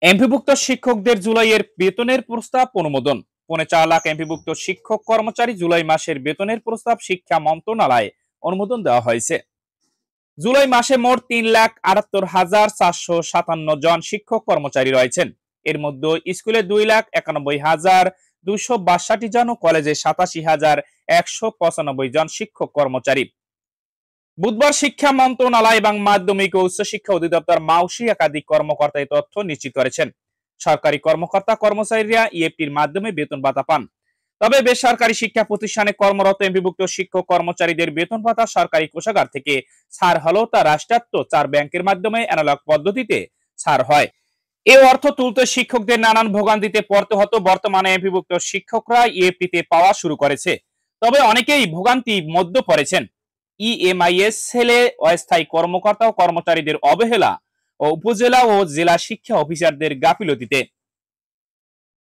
এমপিভুক্ত শিক্ষকদের জুলাইয়ের বেতনের প্রস্তাব অনুমোদন। 4.5 লাখ এমপিভুক্ত শিক্ষক কর্মচারী জুলাই মাসের বেতনের প্রস্তাব শিক্ষা মন্ত্রণালয়ে অনুমোদন দেওয়া হয়েছে। জুলাই মাসে মোট 3,78,457 জন শিক্ষক কর্মচারী রয়েছেন। এর মধ্যে স্কুলে 2,91,262 জন ও কলেজে 87,195 জন শিক্ষক কর্মচারী। বুধবার শিক্ষা মন্ত্রণালয় এবং মাধ্যমিক ও উচ্চশিক্ষা অধিদপ্তর মাউসি একাধিক কর্মকর্তা এই তথ্য নিশ্চিত করেছেন। সরকারি কর্মকর্তা কর্মচারীরা ইএফটির মাধ্যমে বেতন ভাতা পান। তবে বেসরকারি শিক্ষা প্রতিষ্ঠানে কর্মরত এমপিভুক্ত শিক্ষক কর্মচারীদের বেতন ভাতা সরকারি কোষাগার থেকে ছাড় হলেও তা রাষ্ট্রায়ত্ত 4 ব্যাংকের মাধ্যমে অ্যানালগ পদ্ধতিতে ছাড় হয়। এই অর্থ তুলতে শিক্ষকদের নানান ভোগান্তিতে পড়তে হতো। বর্তমানে এমপিভুক্ত শিক্ষকরা ইএফটিতে পাওয়া শুরু করেছে। তবে অনেকেই ভোগান্তি মধ্যে পড়েছেন। ইএমআইএস সেলে অস্থায়ী কর্মকর্তা ও কর্মচারীদের অবহেলা ও উপজেলা ও জেলা শিক্ষা অফিসারদের গাফিলতিতে।